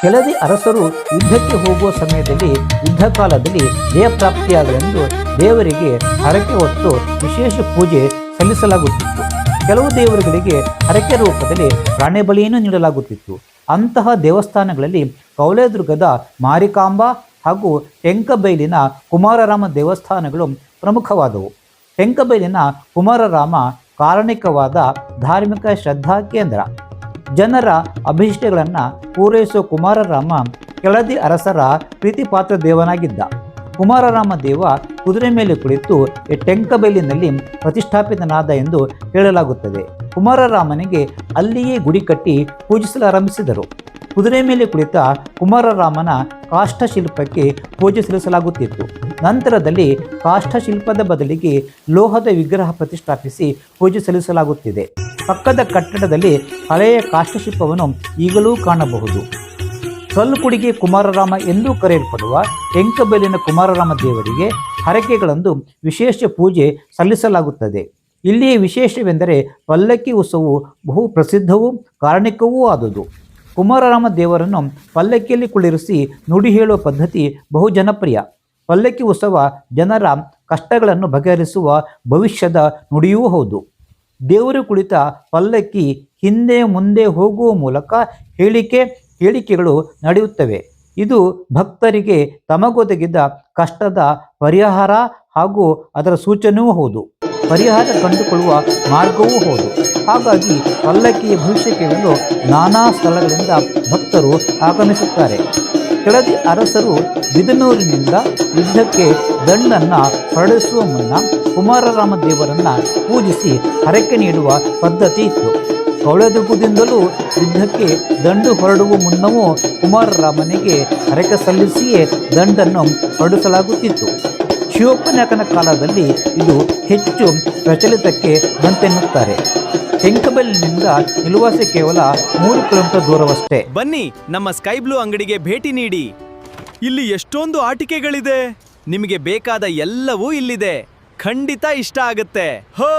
ಕೆಳದಿ ಅರಸರು ಯುದ್ಧಕ್ಕೆ ಹೋಗುವ ಸಮಯದಲ್ಲಿ ಯುದ್ಧ ಕಾಲದಲ್ಲಿ ಜಯಪ್ರಾಪ್ತಿಯಾಗಲೆಂದು ದೇವರಿಗೆ ಹರಕೆ ಹೊತ್ತು ವಿಶೇಷ ಪೂಜೆ ಸಲ್ಲಿಸಲಾಗುತ್ತಿತ್ತು. ಕೆಲವು ದೇವರುಗಳಿಗೆ ಹರಕೆ ರೂಪದಲ್ಲಿ ಪ್ರಾಣಿ ಬಲಿಯನ್ನು ನೀಡಲಾಗುತ್ತಿತ್ತು. ಅಂತಹ ದೇವಸ್ಥಾನಗಳಲ್ಲಿ ಕೌಲೇದುರ್ಗದ ಮಾರಿಕಾಂಬ ಹಾಗೂ ಟೆಂಕಬೈಲಿನ ಕುಮಾರರಾಮ ದೇವಸ್ಥಾನಗಳು ಪ್ರಮುಖವಾದವು. ಟೆಂಕಬೈಲಿನ ಕುಮಾರರಾಮ ಕಾರಣಿಕವಾದ ಧಾರ್ಮಿಕ ಶ್ರದ್ಧಾ ಕೇಂದ್ರ. ಜನರ ಅಭಿಷ್ಟಗಳನ್ನು ಪೂರೈಸುವ ಕುಮಾರರಾಮ ಕೆಳದಿ ಅರಸರ ಪ್ರೀತಿಪಾತ್ರ ದೇವನಾಗಿದ್ದ. ಕುಮಾರರಾಮ ದೇವ ಕುದುರೆ ಮೇಲೆ ಕುಳಿತು ಟೆಂಕಬೈಲಿನಲ್ಲಿ ಪ್ರತಿಷ್ಠಾಪಿತನಾದ ಎಂದು ಹೇಳಲಾಗುತ್ತದೆ. ಕುಮಾರರಾಮನಿಗೆ ಅಲ್ಲಿಯೇ ಗುಡಿ ಕಟ್ಟಿ ಪೂಜಿಸಲಾರಂಭಿಸಿದರು. ಕುದುರೆ ಮೇಲೆ ಕುಳಿತ ಕುಮಾರರಾಮನ ಕಾಷ್ಠಶಿಲ್ಪಕ್ಕೆ ಪೂಜೆ ಸಲ್ಲಿಸಲಾಗುತ್ತಿತ್ತು. ನಂತರದಲ್ಲಿ ಕಾಷ್ಠಶಿಲ್ಪದ ಬದಲಿಗೆ ಲೋಹದ ವಿಗ್ರಹ ಪ್ರತಿಷ್ಠಾಪಿಸಿ ಪೂಜೆ ಸಲ್ಲಿಸಲಾಗುತ್ತಿದೆ. ಪಕ್ಕದ ಕಟ್ಟಡದಲ್ಲಿ ಹಳೆಯ ಕಾಷ್ಠಶಿಲ್ಪವನ್ನು ಈಗಲೂ ಕಾಣಬಹುದು. ಕಲ್ಲುಕುಡಿಗೆ ಕುಮಾರರಾಮ ಎಂದೂ ಕರೆಯಲ್ಪಡುವ ಟೆಂಕಬೈಲಿನ ಕುಮಾರರಾಮ ದೇವರಿಗೆ ಹರಕೆಗಳಂದು ವಿಶೇಷ ಪೂಜೆ ಸಲ್ಲಿಸಲಾಗುತ್ತದೆ. ಇಲ್ಲಿಯ ವಿಶೇಷವೆಂದರೆ ಪಲ್ಲಕ್ಕಿ ಉತ್ಸವವು ಬಹು ಪ್ರಸಿದ್ಧವೂ ಕಾರಣಿಕವೂ ಆದುದು. ಕುಮಾರರಾಮ ದೇವರನ್ನು ಪಲ್ಲಕ್ಕಿಯಲ್ಲಿ ಕುಳ್ಳಿರಿಸಿ ನುಡಿ ಹೇಳುವ ಪದ್ಧತಿ ಬಹು ಜನಪ್ರಿಯ. ಪಲ್ಲಕ್ಕಿ ಉತ್ಸವ ಜನರ ಕಷ್ಟಗಳನ್ನು ಬಗೆಹರಿಸುವ ಭವಿಷ್ಯದ ನುಡಿಯೂ ಹೌದು. ದೇವರು ಕುಳಿತ ಪಲ್ಲಕ್ಕಿ ಹಿಂದೆ ಮುಂದೆ ಹೋಗುವ ಮೂಲಕ ಹೇಳಿಕೆಗಳು ನಡೆಯುತ್ತವೆ. ಇದು ಭಕ್ತರಿಗೆ ತಮಗೊದಗಿದ ಕಷ್ಟದ ಪರಿಹಾರ ಹಾಗೂ ಅದರ ಸೂಚನೆಯೂ ಹೌದು, ಪರಿಹಾರ ಕಂಡುಕೊಳ್ಳುವ ಮಾರ್ಗವೂ ಹೌದು. ಹಾಗಾಗಿ ಪಲ್ಲಕ್ಕಿಯ ಭವಿಷ್ಯ ಕೇಳಲು ನಾನಾ ಸ್ಥಳಗಳಿಂದ ಭಕ್ತರು ಆಗಮಿಸುತ್ತಾರೆ. ಕೆಳದಿ ಅರಸರು ಬಿದನೂರಿನಿಂದ ಯುದ್ಧಕ್ಕೆ ದಂಡನ್ನು ಹೊರಡಿಸುವ ಮುನ್ನ ಕುಮಾರರಾಮ ದೇವರನ್ನು ಪೂಜಿಸಿ ಹರಕೆ ನೀಡುವ ಪದ್ಧತಿ ಇತ್ತು. ಕೌಳದುರ್ಗದಿಂದಲೂ ಯುದ್ಧಕ್ಕೆ ದಂಡು ಹೊರಡುವ ಮುನ್ನವೂ ಕುಮಾರರಾಮನಿಗೆ ಹರಕೆ ಸಲ್ಲಿಸಿಯೇ ದಂಡನ್ನು ಹೊರಡಿಸಲಾಗುತ್ತಿತ್ತು. ಶಿವಪ್ಪನಾಯಕನ ಕಾಲದಲ್ಲಿ ಇದು ಹೆಚ್ಚು ಪ್ರಚಲಿತಕ್ಕೆ ಬಂತೆನ್ನುತ್ತಾರೆ. ಟೆಂಕಬೈಲಿನಿಂದ ನಿಲುವಾಸೆ ಕೇವಲ 3 ಕಿಲೋಮೀಟರ್ ದೂರವಷ್ಟೇ. ಬನ್ನಿ, ನಮ್ಮ ಸ್ಕೈ ಬ್ಲೂ ಅಂಗಡಿಗೆ ಭೇಟಿ ನೀಡಿ. ಇಲ್ಲಿ ಎಷ್ಟೊಂದು ಆಟಿಕೆಗಳಿದೆ. ನಿಮಗೆ ಬೇಕಾದ ಎಲ್ಲವೂ ಇಲ್ಲಿದೆ. ಖಂಡಿತ ಇಷ್ಟ ಆಗುತ್ತೆ. ಹೋ!